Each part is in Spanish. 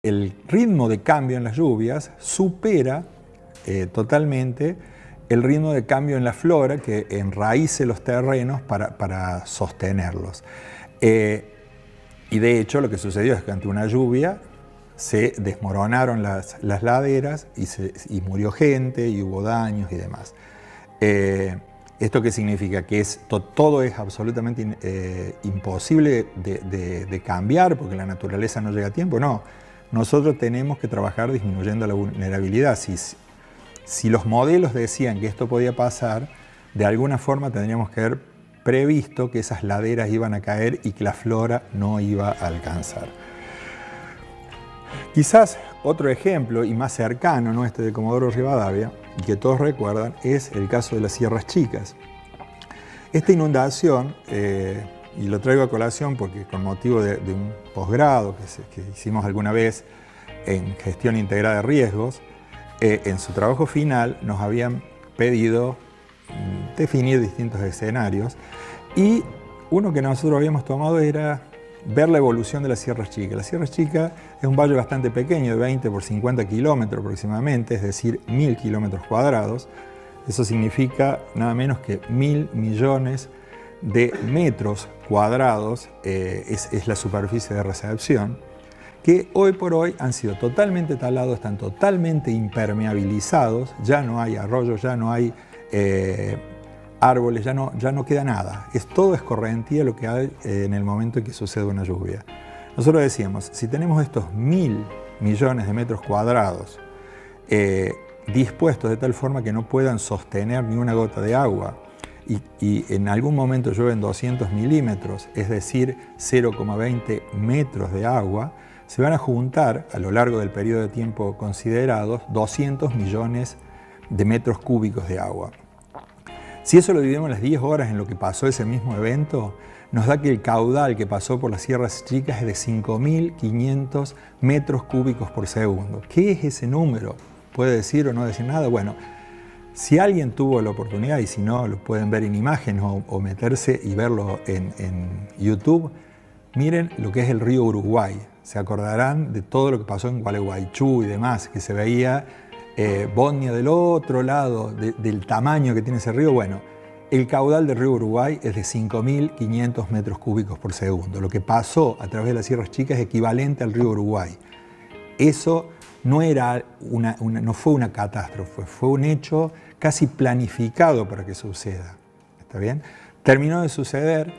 el ritmo de cambio en las lluvias supera totalmente el ritmo de cambio en la flora que enraíce los terrenos para sostenerlos. Y de hecho lo que sucedió es que ante una lluvia se desmoronaron las laderas y murió gente y hubo daños y demás. ¿Esto qué significa? Que todo es absolutamente imposible de cambiar porque la naturaleza no llega a tiempo. No, nosotros tenemos que trabajar disminuyendo la vulnerabilidad. Si los modelos decían que esto podía pasar, de alguna forma tendríamos que haber previsto que esas laderas iban a caer y que la flora no iba a alcanzar. Quizás otro ejemplo, y más cercano, ¿no?, este de Comodoro Rivadavia, y que todos recuerdan, es el caso de las Sierras Chicas. Esta inundación, y lo traigo a colación porque con motivo de un posgrado que hicimos alguna vez en gestión integrada de riesgos, en su trabajo final nos habían pedido definir distintos escenarios y uno que nosotros habíamos tomado era ver la evolución de las Sierras Chicas. La Sierra Chica es un valle bastante pequeño, de 20 por 50 kilómetros aproximadamente, es decir, 1000 kilómetros cuadrados. Eso significa nada menos que 1000 millones de metros cuadrados, es la superficie de recepción, que hoy por hoy han sido totalmente talados, están totalmente impermeabilizados, ya no hay arroyos, ya no hay árboles, ya no queda nada. Todo escorrentía lo que hay en el momento en que sucede una lluvia. Nosotros decíamos, si tenemos estos 1000 millones de metros cuadrados dispuestos de tal forma que no puedan sostener ni una gota de agua y en algún momento llueven 200 milímetros, es decir, 0,20 metros de agua, se van a juntar a lo largo del periodo de tiempo considerado 200 millones de metros cúbicos de agua. Si eso lo dividimos las 10 horas en lo que pasó ese mismo evento, nos da que el caudal que pasó por las Sierras Chicas es de 5.500 metros cúbicos por segundo. ¿Qué es ese número? ¿Puede decir o no decir nada? Bueno, si alguien tuvo la oportunidad, y si no, lo pueden ver en imágenes o meterse y verlo en YouTube, miren lo que es el río Uruguay. Se acordarán de todo lo que pasó en Gualeguaychú y demás, que se veía Bosnia del otro lado, del tamaño que tiene ese río. Bueno, el caudal del río Uruguay es de 5.500 metros cúbicos por segundo. Lo que pasó a través de las Sierras Chicas es equivalente al río Uruguay. Eso no fue una catástrofe, fue un hecho casi planificado para que suceda. ¿Está bien? Terminó de suceder,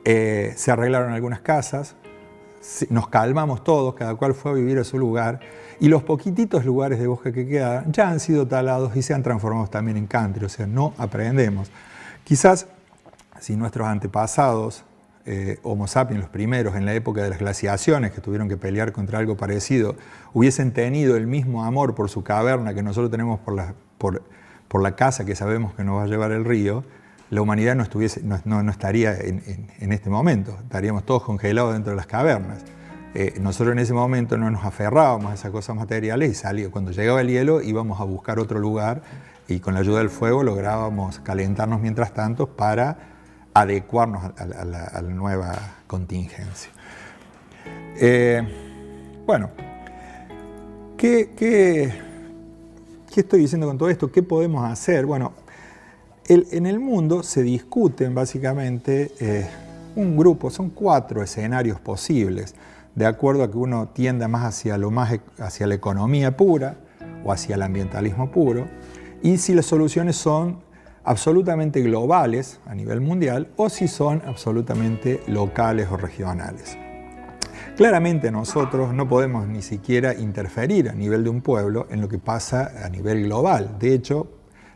se arreglaron algunas casas, nos calmamos todos, cada cual fue a vivir a su lugar, y los poquititos lugares de bosque que quedaban ya han sido talados y se han transformado también en country, o sea, no aprendemos. Quizás si nuestros antepasados, Homo sapiens, los primeros en la época de las glaciaciones, que tuvieron que pelear contra algo parecido, hubiesen tenido el mismo amor por su caverna que nosotros tenemos por la casa que sabemos que nos va a llevar el río, la humanidad no estaría en este momento, estaríamos todos congelados dentro de las cavernas. Nosotros en ese momento no nos aferrábamos a esas cosas materiales y cuando llegaba el hielo íbamos a buscar otro lugar y con la ayuda del fuego lográbamos calentarnos mientras tanto para adecuarnos a la nueva contingencia. Bueno, ¿qué estoy diciendo con todo esto? ¿Qué podemos hacer? Bueno, en el mundo se discuten básicamente un grupo, son 4 escenarios posibles, de acuerdo a que uno tienda más hacia la economía pura o hacia el ambientalismo puro, y si las soluciones son absolutamente globales a nivel mundial o si son absolutamente locales o regionales. Claramente nosotros no podemos ni siquiera interferir a nivel de un pueblo en lo que pasa a nivel global. De hecho,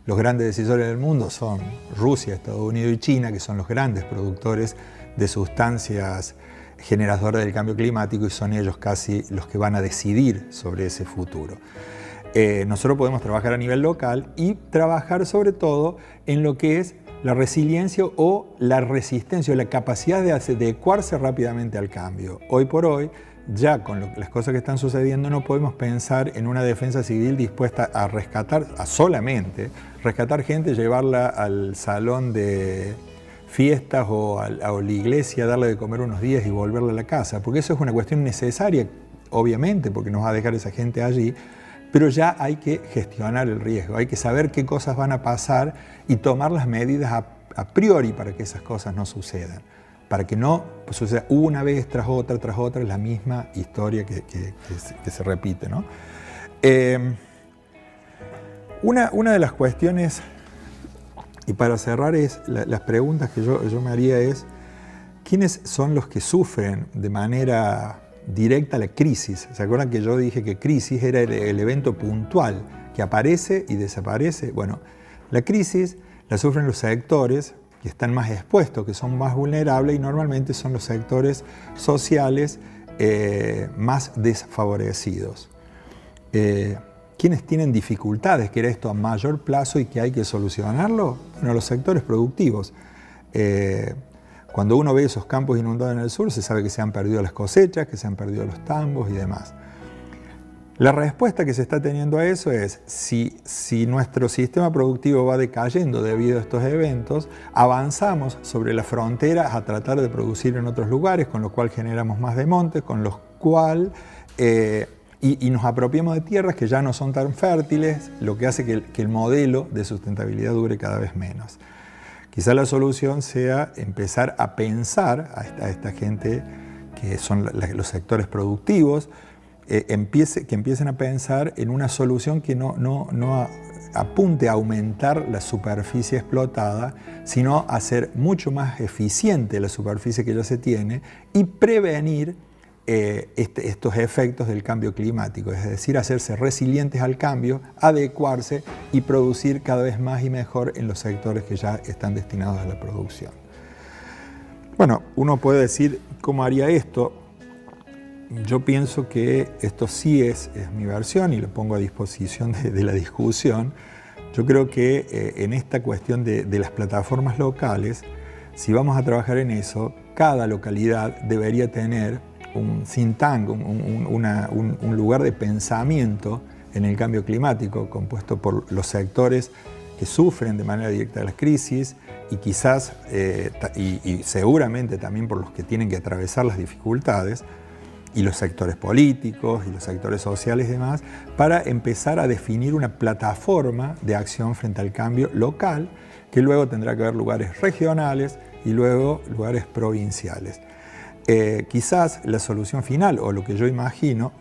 los grandes decisores del mundo son Rusia, Estados Unidos y China, que son los grandes productores de sustancias generadoras del cambio climático y son ellos casi los que van a decidir sobre ese futuro. Nosotros podemos trabajar a nivel local y trabajar sobre todo en lo que es la resiliencia o la resistencia o la capacidad de adecuarse rápidamente al cambio. Hoy por hoy, ya con las cosas que están sucediendo, no podemos pensar en una defensa civil dispuesta a solamente rescatar gente, llevarla al salón de fiestas o a la iglesia, darle de comer unos días y volverla a la casa, porque eso es una cuestión necesaria obviamente, porque nos va a dejar esa gente allí, pero ya hay que gestionar el riesgo, hay que saber qué cosas van a pasar y tomar las medidas a priori para que esas cosas no sucedan, para que no suceda una vez tras otra, la misma historia que se repite, ¿no? Una de las cuestiones, y para cerrar, es las preguntas que yo me haría es, ¿quiénes son los que sufren de manera directa la crisis? ¿Se acuerdan que yo dije que crisis era el evento puntual que aparece y desaparece? Bueno, la crisis la sufren los sectores que están más expuestos, que son más vulnerables, y normalmente son los sectores sociales más desfavorecidos. ¿Quiénes tienen dificultades, que era esto a mayor plazo y que hay que solucionarlo? Bueno, los sectores productivos. Cuando uno ve esos campos inundados en el sur, se sabe que se han perdido las cosechas, que se han perdido los tambos y demás. La respuesta que se está teniendo a eso es, si nuestro sistema productivo va decayendo debido a estos eventos, avanzamos sobre las fronteras a tratar de producir en otros lugares, con lo cual generamos más desmontes, con lo cual y nos apropiamos de tierras que ya no son tan fértiles, lo que hace que el modelo de sustentabilidad dure cada vez menos. Quizá la solución sea empezar a pensar a esta gente que son los sectores productivos, que empiecen a pensar en una solución que no apunte a aumentar la superficie explotada, sino a hacer mucho más eficiente la superficie que ya se tiene y prevenir estos efectos del cambio climático, es decir, hacerse resilientes al cambio, adecuarse y producir cada vez más y mejor en los sectores que ya están destinados a la producción. Bueno, uno puede decir, ¿cómo haría esto? Yo pienso que esto sí es mi versión y lo pongo a disposición de la discusión. Yo creo que en esta cuestión de las plataformas locales, si vamos a trabajar en eso, cada localidad debería tener un think tank, un lugar de pensamiento en el cambio climático, compuesto por los sectores que sufren de manera directa las crisis y quizás, y seguramente también por los que tienen que atravesar las dificultades, y los sectores políticos y los sectores sociales y demás, para empezar a definir una plataforma de acción frente al cambio local, que luego tendrá que haber lugares regionales y luego lugares provinciales. Quizás la solución final, o lo que yo imagino,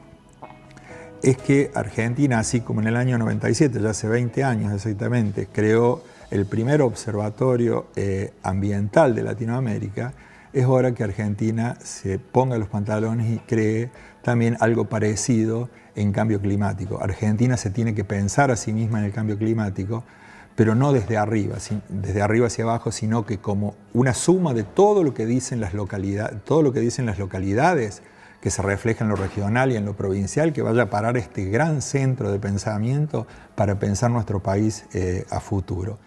es que Argentina, así como en el año 97, ya hace 20 años exactamente, creó el primer observatorio ambiental de Latinoamérica, es hora que Argentina se ponga los pantalones y cree también algo parecido en cambio climático. Argentina se tiene que pensar a sí misma en el cambio climático, pero no desde arriba hacia abajo, sino que como una suma de todo lo que dicen las localidades, que se refleja en lo regional y en lo provincial, que vaya a parar este gran centro de pensamiento para pensar nuestro país a futuro.